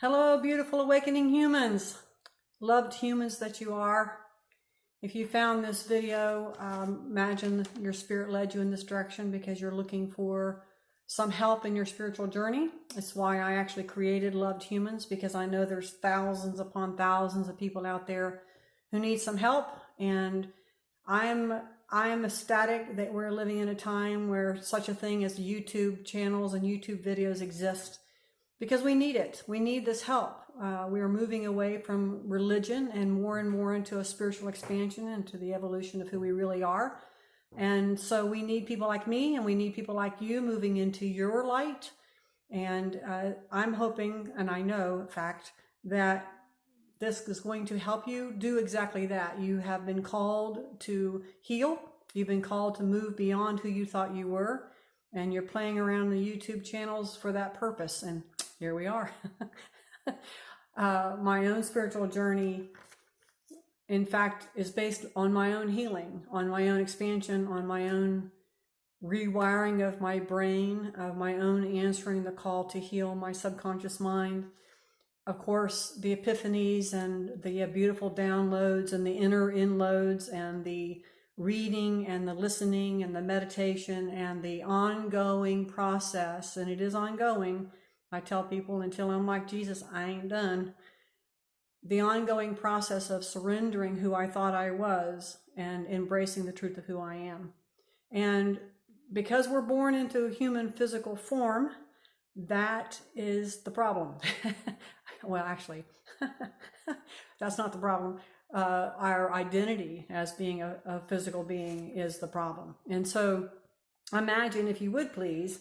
Hello, beautiful awakening humans, loved humans that you are. If you found this video, imagine your spirit led you in this direction because you're looking for some help in your spiritual journey. It's why I actually created Loved Humans, because I know there's thousands upon thousands of people out there who need some help. And I'm ecstatic that we're living in a time where such a thing as YouTube channels and YouTube videos exist, because we need it. We need this help. We are moving away from religion and more into a spiritual expansion, into the evolution of who we really are. And so we need people like me, and we need people like you moving into your light. And I'm hoping, and I know, in fact, that this is going to help you do exactly that. You have been called to heal. You've been called to move beyond who you thought you were. And you're playing around the YouTube channels for that purpose. And here we are. My own spiritual journey, in fact, is based on my own healing, on my own expansion, on my own rewiring of my brain, of my own answering the call to heal my subconscious mind. Of course, the epiphanies and the beautiful downloads and the inner inloads and the reading and the listening and the meditation and the ongoing process. And it is ongoing. I tell people, until I'm like Jesus, I ain't done. The ongoing process of surrendering who I thought I was and embracing the truth of who I am. And because we're born into human physical form, that is the problem. Well, actually, that's not the problem. Our identity as being a physical being is the problem. And so imagine, if you would please,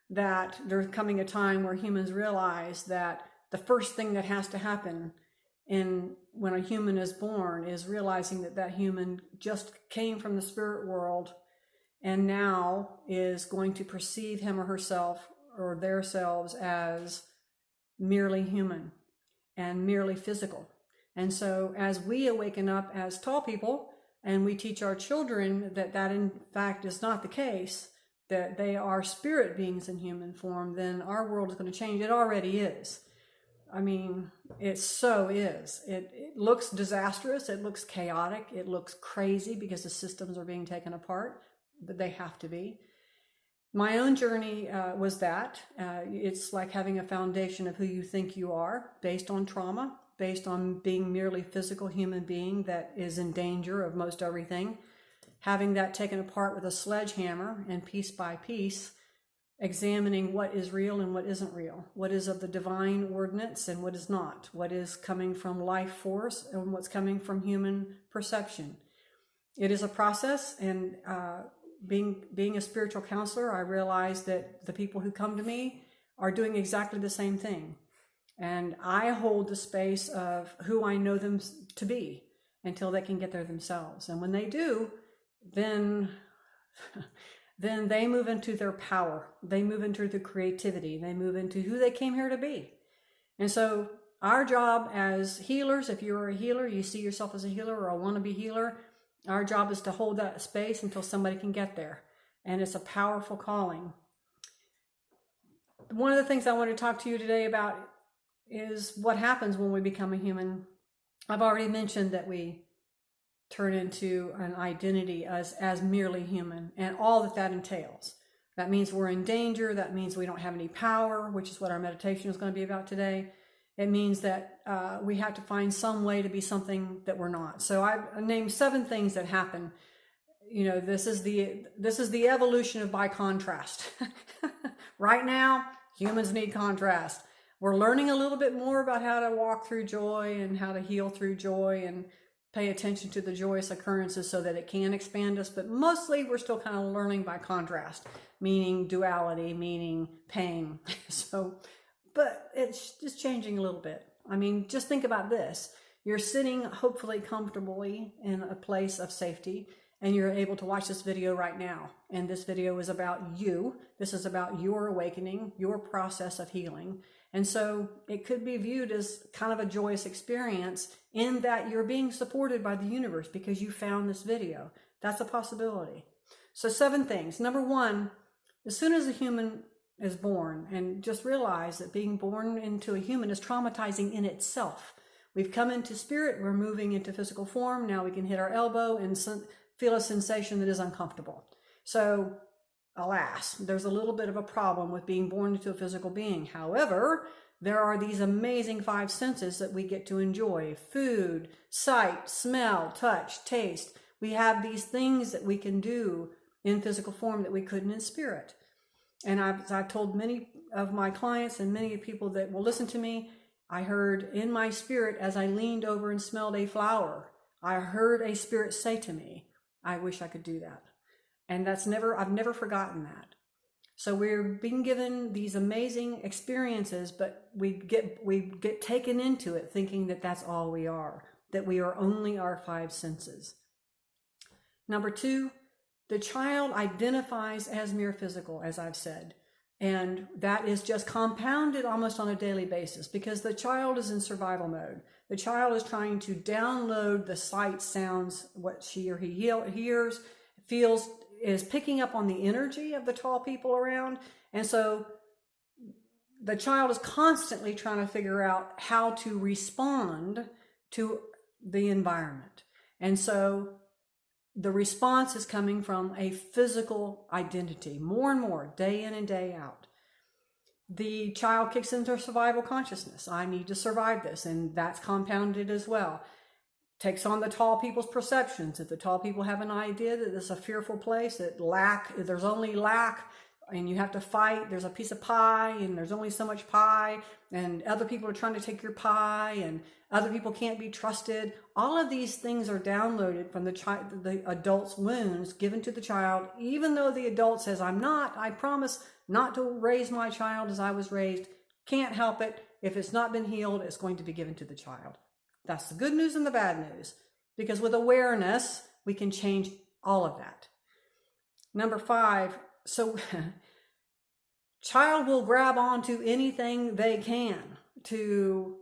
that there's coming a time where humans realize that the first thing that has to happen when a human is born is realizing that that human just came from the spirit world and now is going to perceive him or herself or themselves as merely human and merely physical. And so as we awaken up as tall people and we teach our children that that in fact is not the case, that they are spirit beings in human form, then our world is going to change. It already is. I mean, it so is. It looks disastrous. It looks chaotic. It looks crazy because the systems are being taken apart, but they have to be. My own journey was that. It's like having a foundation of who you think you are based on trauma, based on being merely physical human being that is in danger of most everything. Having that taken apart with a sledgehammer and piece by piece, examining what is real and what isn't real, what is of the divine ordinance and what is not, what is coming from life force and what's coming from human perception. It is a process, and being a spiritual counselor, I realize that the people who come to me are doing exactly the same thing. And I hold the space of who I know them to be until they can get there themselves. And when they do, then they move into their power. They move into their creativity. They move into who they came here to be. And so our job as healers, if you're a healer, you see yourself as a healer or a wannabe healer, our job is to hold that space until somebody can get there. And it's a powerful calling. One of the things I want to talk to you today about is what happens when we become a human. I've already mentioned that we turn into an identity as merely human and all that entails. That means we're in danger. That means we don't have any power, which is what our meditation is going to be about today. It means that we have to find some way to be something that we're not. So I've named 7 things that happen. You know, this is the evolution of by contrast. Right now, humans need contrast. We're learning a little bit more about how to walk through joy and how to heal through joy and pay attention to the joyous occurrences so that it can expand us. But mostly we're still kind of learning by contrast, meaning duality, meaning pain. But it's just changing a little bit. I mean, just think about this. You're sitting hopefully comfortably in a place of safety, and you're able to watch this video right now. And this video is about you. This is about your awakening, your process of healing. And so it could be viewed as kind of a joyous experience in that you're being supported by the universe because you found this video. That's a possibility. So 7 things. Number 1, as soon as a human is born, and just realize that being born into a human is traumatizing in itself. We've come into spirit, we're moving into physical form. Now we can hit our elbow and feel a sensation that is uncomfortable. So, alas, there's a little bit of a problem with being born into a physical being. However, there are these amazing 5 senses that we get to enjoy: food, sight, smell, touch, taste. We have these things that we can do in physical form that we couldn't in spirit. And I've told many of my clients and many people that will listen to me, I heard in my spirit as I leaned over and smelled a flower, I heard a spirit say to me, I wish I could do that. And I've never forgotten that. So we're being given these amazing experiences, but we get taken into it thinking that that's all we are, that we are only our 5 senses. Number 2, the child identifies as mere physical, as I've said, and that is just compounded almost on a daily basis because the child is in survival mode. The child is trying to download the sights, sounds, what she or he hears, feels, is picking up on the energy of the tall people around. And so the child is constantly trying to figure out how to respond to the environment. And so the response is coming from a physical identity, more and more, day in and day out. The child kicks into survival consciousness. I need to survive this, and that's compounded as well. Takes on the tall people's perceptions. If the tall people have an idea that this is a fearful place, that there's only lack, and you have to fight, there's a piece of pie, and there's only so much pie, and other people are trying to take your pie, and other people can't be trusted. All of these things are downloaded from the adult's wounds given to the child, even though the adult says, I promise not to raise my child as I was raised. Can't help it. If it's not been healed, it's going to be given to the child. That's the good news and the bad news, because with awareness, we can change all of that. Number 5, so child will grab onto anything they can to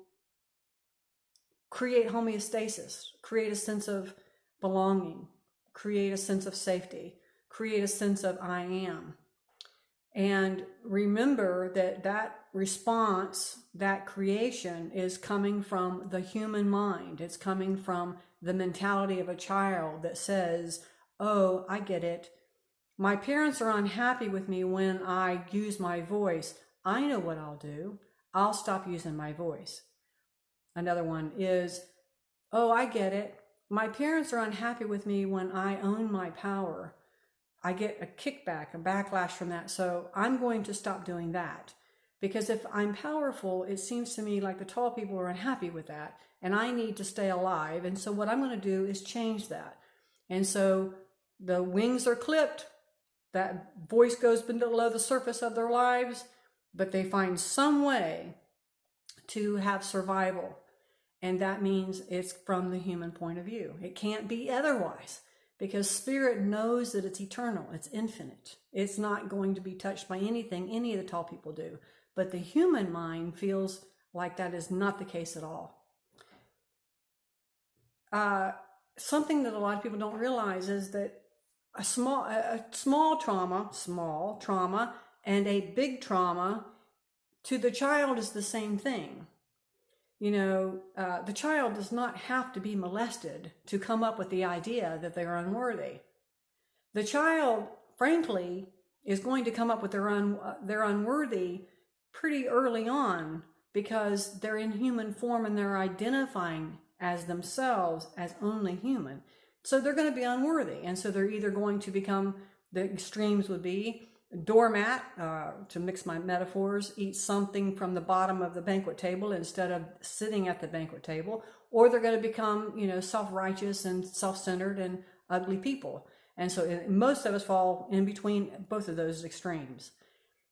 create homeostasis, create a sense of belonging, create a sense of safety, create a sense of I am. And remember that response, that creation is coming from the human mind. It's coming from the mentality of a child that says, oh, I get it. My parents are unhappy with me when I use my voice. I know what I'll do. I'll stop using my voice. Another one is, oh, I get it. My parents are unhappy with me when I own my power. I get a kickback, a backlash from that. So I'm going to stop doing that. Because if I'm powerful, it seems to me like the tall people are unhappy with that. And I need to stay alive. And so what I'm going to do is change that. And so the wings are clipped. That voice goes below the surface of their lives. But they find some way to have survival. And that means it's from the human point of view. It can't be otherwise. Because spirit knows that it's eternal, it's infinite. It's not going to be touched by anything any of the tall people do. But the human mind feels like that is not the case at all. Something that a lot of people don't realize is that a small trauma, and a big trauma to the child is the same thing. The child does not have to be molested to come up with the idea that they're unworthy. The child, frankly, is going to come up with they're unworthy pretty early on because they're in human form and they're identifying as themselves as only human. So they're going to be unworthy. And so they're either going to become, the extremes would be, doormat, to mix my metaphors, eat something from the bottom of the banquet table instead of sitting at the banquet table, or they're going to become, self-righteous and self-centered and ugly people. And so most of us fall in between both of those extremes.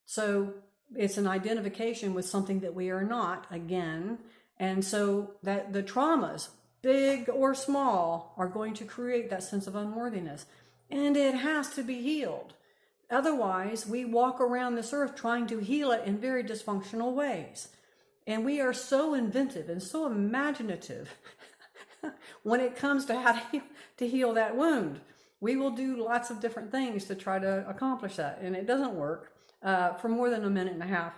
So it's an identification with something that we are not, again. And so that the traumas, big or small, are going to create that sense of unworthiness. And it has to be healed. Otherwise, we walk around this earth trying to heal it in very dysfunctional ways. And we are so inventive and so imaginative when it comes to how to heal that wound. We will do lots of different things to try to accomplish that, and it doesn't work. for more than a minute and a half.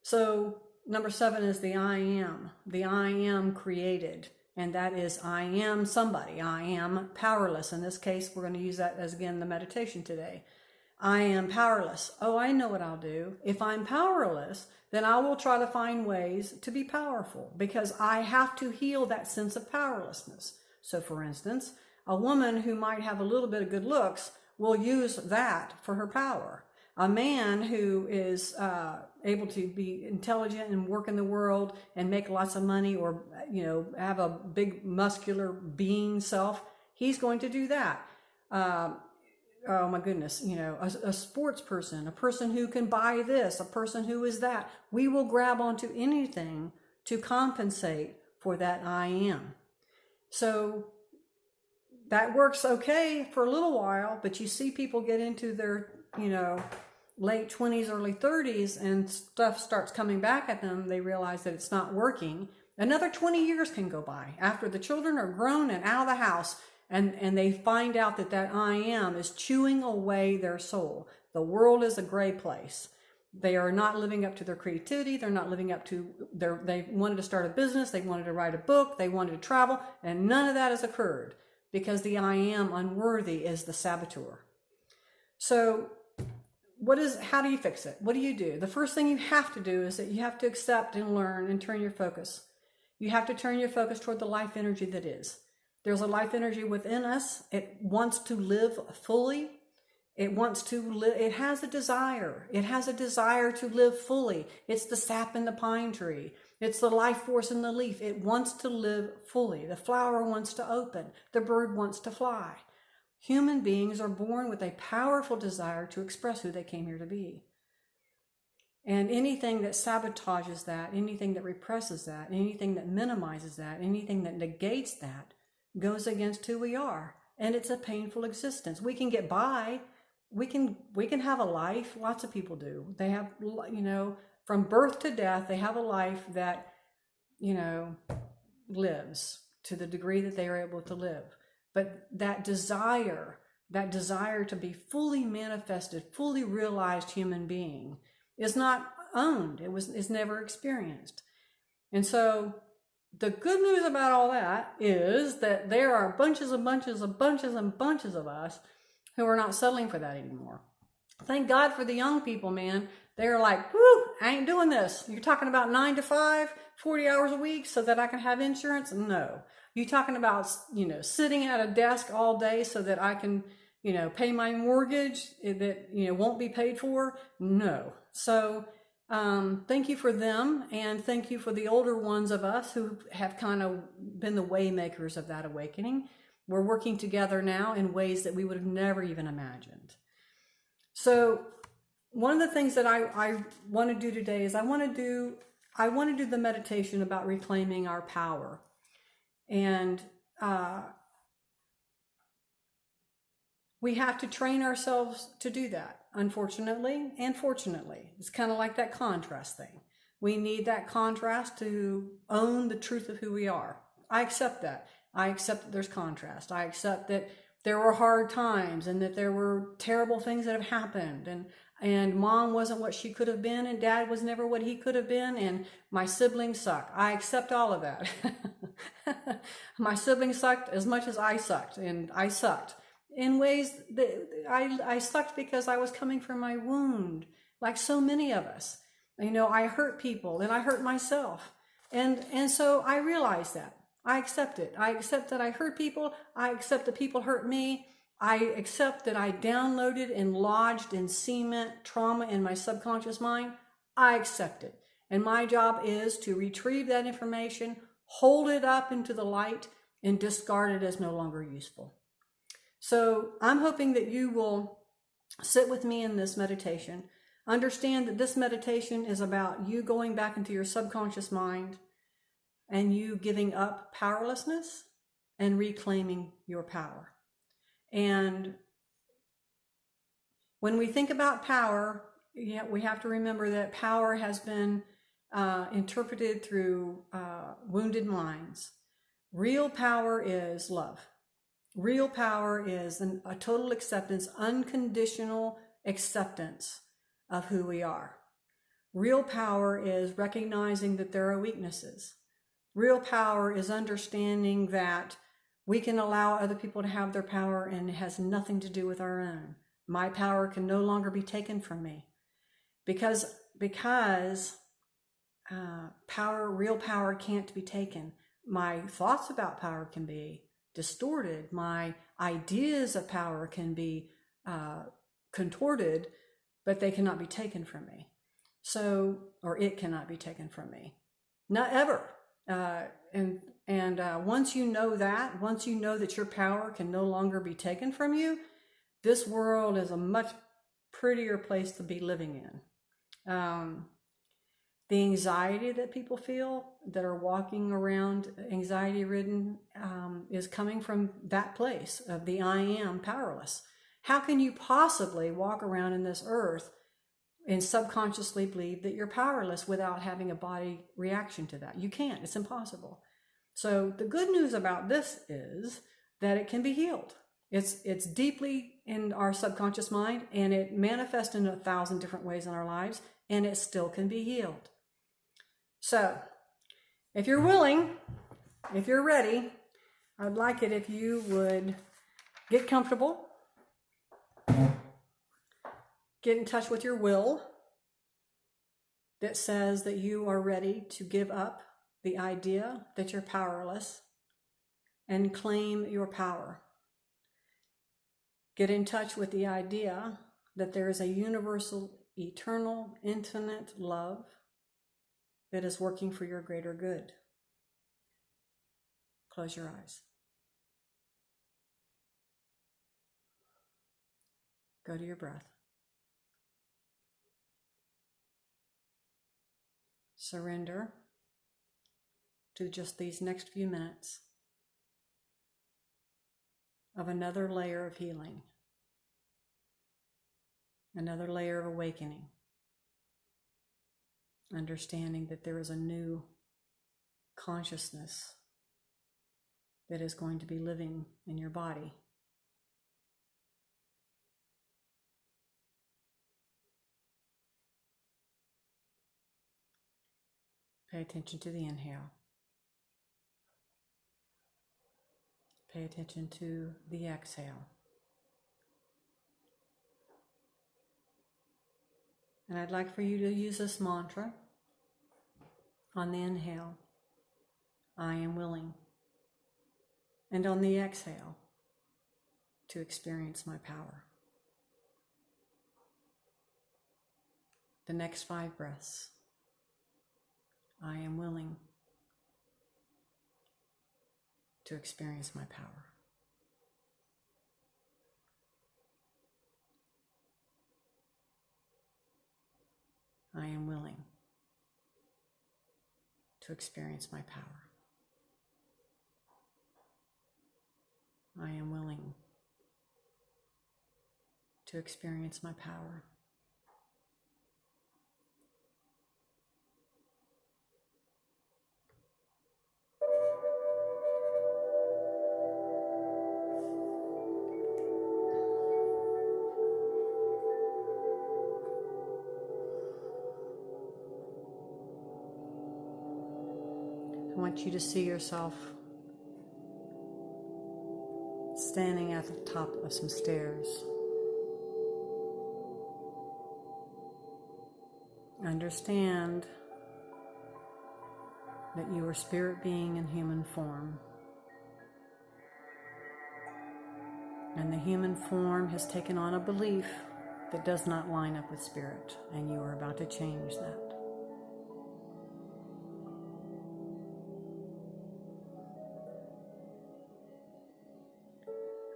So number 7 is the I am. The I am created. And that is I am somebody. I am powerless. In this case, we're going to use that as, again, the meditation today. I am powerless. Oh, I know what I'll do. If I'm powerless, then I will try to find ways to be powerful, because I have to heal that sense of powerlessness. So for instance, a woman who might have a little bit of good looks will use that for her power. A man who is able to be intelligent and work in the world and make lots of money, or, have a big muscular being self, he's going to do that. Oh my goodness, a sports person, a person who can buy this, a person who is that. We will grab onto anything to compensate for that I am. So that works okay for a little while, but you see people get into their, late 20s, early 30s, and stuff starts coming back at them. They realize that it's not working. Another 20 years can go by after the children are grown and out of the house, and they find out that I am is chewing away their soul. The world is a gray place. They are not living up to their creativity. They're not living up to they wanted to start a business. They wanted to write a book. They wanted to travel, and none of that has occurred because the I am unworthy is the saboteur. So how do you fix it? What do you do? The first thing you have to do is that you have to accept and learn and turn your focus. You have to turn your focus toward the life energy that is. There's a life energy within us. It wants to live fully. It wants to live. It has a desire. It has a desire to live fully. It's the sap in the pine tree. It's the life force in the leaf. It wants to live fully. The flower wants to open. The bird wants to fly. Human beings are born with a powerful desire to express who they came here to be. And anything that sabotages that, anything that represses that, anything that minimizes that, anything that negates that, goes against who we are. And it's a painful existence. We can get by. We can have a life. Lots of people do. They have, from birth to death, they have a life that, lives to the degree that they are able to live. But that desire to be fully manifested, fully realized human being is not owned. It's never experienced. And so the good news about all that is that there are bunches and bunches of us who are not settling for that anymore. Thank God for the young people, man. They're like, whoo, I ain't doing this. You're talking about 9 to 5, 40 hours a week so that I can have insurance? No. You talking about, sitting at a desk all day so that I can, pay my mortgage that, won't be paid for? No. So thank you for them, and thank you for the older ones of us who have kind of been the way makers of that awakening. We're working together now in ways that we would have never even imagined. So one of the things that I want to do today is I want to do the meditation about reclaiming our power. And we have to train ourselves to do that, unfortunately and fortunately. It's kind of like that contrast thing. We need that contrast to own the truth of who we are. I accept that. I accept that there's contrast. I accept that there were hard times and that there were terrible things that have happened, and mom wasn't what she could have been, and dad was never what he could have been, and my siblings suck. I accept all of that. My siblings sucked as much as I sucked, and I sucked in ways that I sucked because I was coming from my wound, like so many of us. I hurt people and I hurt myself, and so I realized that. I accept it. I accept that I hurt people. I accept that people hurt me. I accept that I downloaded and lodged in cement trauma in my subconscious mind. I accept it. And my job is to retrieve that information, hold it up into the light, and discard it as no longer useful. So I'm hoping that you will sit with me in this meditation. Understand that this meditation is about you going back into your subconscious mind and you giving up powerlessness and reclaiming your power. And when we think about power, we have to remember that power has been interpreted through wounded minds. Real power is love. Real power is a total acceptance, unconditional acceptance of who we are. Real power is recognizing that there are weaknesses. Real power is understanding that we can allow other people to have their power and it has nothing to do with our own. My power can no longer be taken from me because real power can't be taken. My thoughts about power can be distorted. My ideas of power can be contorted, but they cannot be taken from me. Or it cannot be taken from me. Not ever. Once you know that your power can no longer be taken from you, this world is a much prettier place to be living in. The anxiety that people feel that are walking around anxiety ridden is coming from that place of the I am powerless. How can you possibly walk around in this earth and subconsciously believe that you're powerless without having a body reaction to that? You can't. It's impossible. So the good news about this is that it can be healed. It's deeply in our subconscious mind, and it manifests in 1,000 different ways in our lives, and it still can be healed. So if you're willing, if you're ready, I'd like it if you would get comfortable, get in touch with your will that says that you are ready to give up the idea that you're powerless and claim your power. Get in touch with the idea that there is a universal, eternal, infinite love that is working for your greater good. Close your eyes. Go to your breath. Surrender to just these next few minutes of another layer of healing, another layer of awakening, understanding that there is a new consciousness that is going to be living in your body. Pay attention to the inhale. Pay attention to the exhale. And I'd like for you to use this mantra on the inhale, I am willing. And on the exhale, to experience my power. The next 5 breaths, I am willing to experience my power. I am willing to experience my power. I am willing to experience my power. I want you to see yourself standing at the top of some stairs. Understand that you are spirit being in human form. And the human form has taken on a belief that does not line up with spirit, and you are about to change that.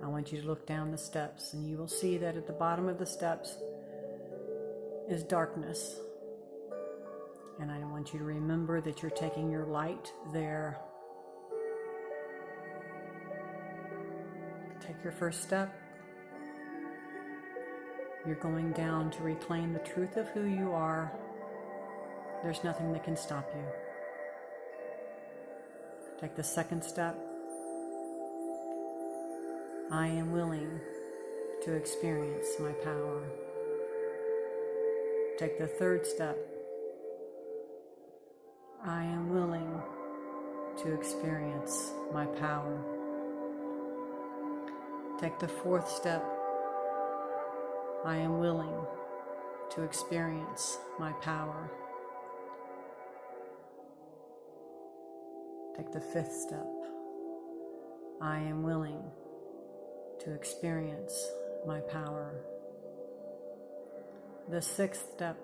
I want you to look down the steps, and you will see that at the bottom of the steps is darkness. And I want you to remember that you're taking your light there. Take your first step. You're going down to reclaim the truth of who you are. There's nothing that can stop you. Take the second step. I am willing to experience my power. Take the third step. I am willing to experience my power. Take the fourth step. I am willing to experience my power. Take the fifth step. I am willing to experience my power. The sixth step.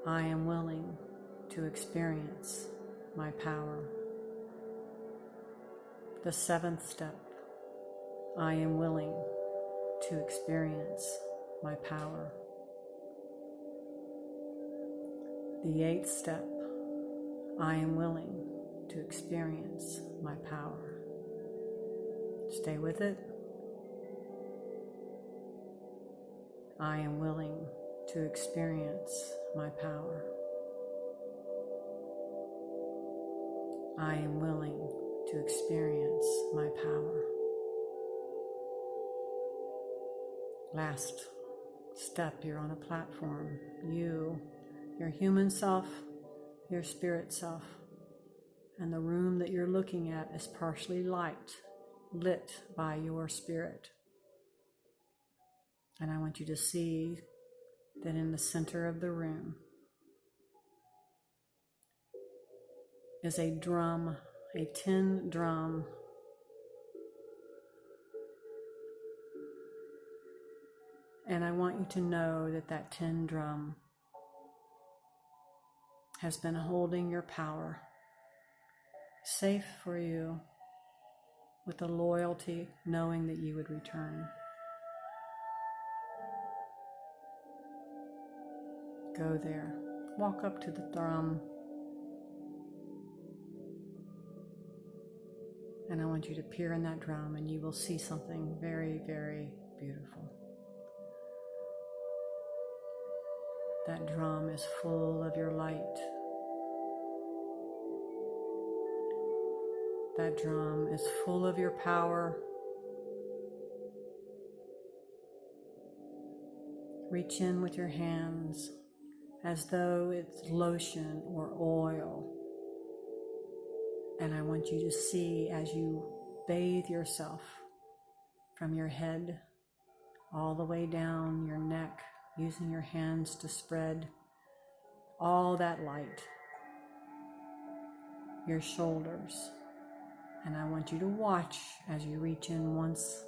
I am willing to experience my power. The seventh step. I am willing to experience my power. The eighth step. I am willing to experience my power. Stay with it. I am willing to experience my power. I am willing to experience my power. Last step, you're on a platform. You, your human self, your spirit self, and the room that you're looking at is partially lit by your spirit. And I want you to see that in the center of the room is a drum, a tin drum. And I want you to know that that tin drum has been holding your power safe for you with the loyalty, knowing that you would return. Go there. Walk up to the drum. And I want you to peer in that drum and you will see something very, very beautiful. That drum is full of your light. That drum is full of your power. Reach in with your hands as though it's lotion or oil. And I want you to see as you bathe yourself from your head all the way down your neck, using your hands to spread all that light, your shoulders. And I want you to watch as you reach in once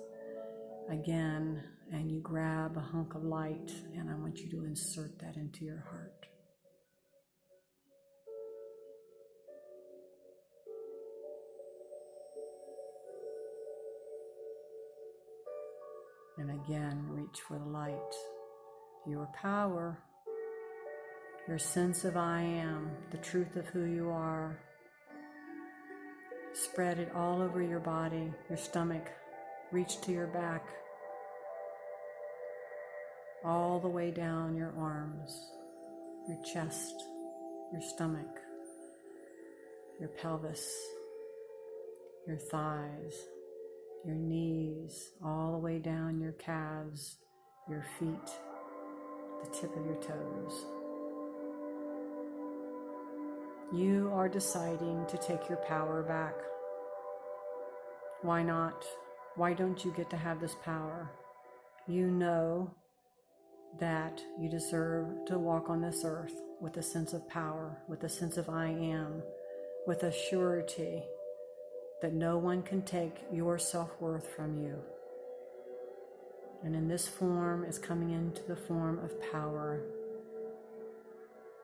again and you grab a hunk of light, and I want you to insert that into your heart. And again, reach for the light. Your power, your sense of I am, the truth of who you are. Spread it all over your body, your stomach. Reach to your back, all the way down your arms, your chest, your stomach, your pelvis, your thighs, your knees, all the way down your calves, your feet, the tip of your toes. You are deciding to take your power back. Why not? Why don't you get to have this power? You know that you deserve to walk on this earth with a sense of power, with a sense of I am, with a surety that no one can take your self-worth from you. And in this form is coming into the form of power.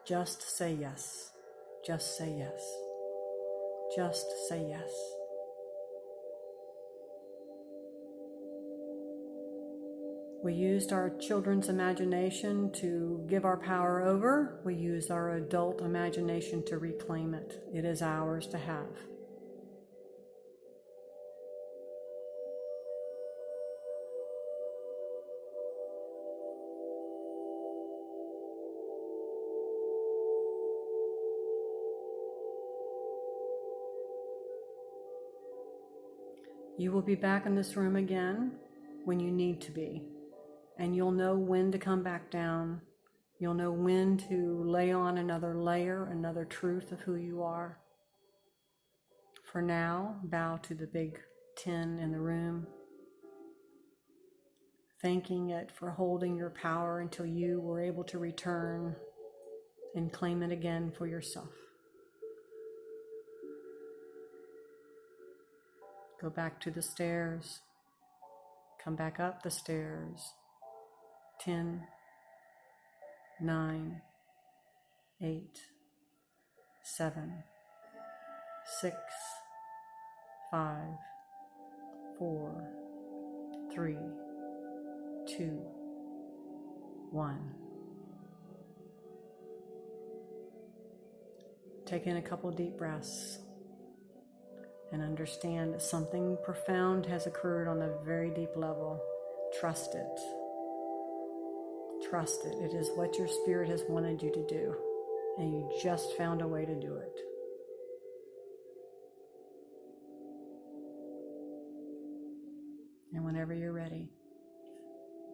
Just say yes. Just say yes. Just say yes. We used our children's imagination to give our power over. We use our adult imagination to reclaim it. It is ours to have. You will be back in this room again when you need to be, and you'll know when to come back down You'll know when to lay on another layer, another truth of who you are. For now, bow to the big 10 in the room, thanking it for holding your power until you were able to return and claim it again for yourself. Go back to the stairs. Come back up the stairs. 10, 9, 8, 7, 6, 5, 4, 3, 2, 1. Take in a couple deep breaths and understand that something profound has occurred on a very deep level. Trust it. Trust it. It is what your spirit has wanted you to do, and you just found a way to do it. And whenever you're ready,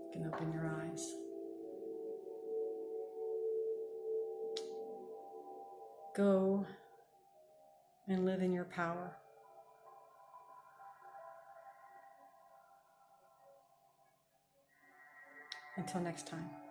you can open your eyes. Go and live in your power. Until next time.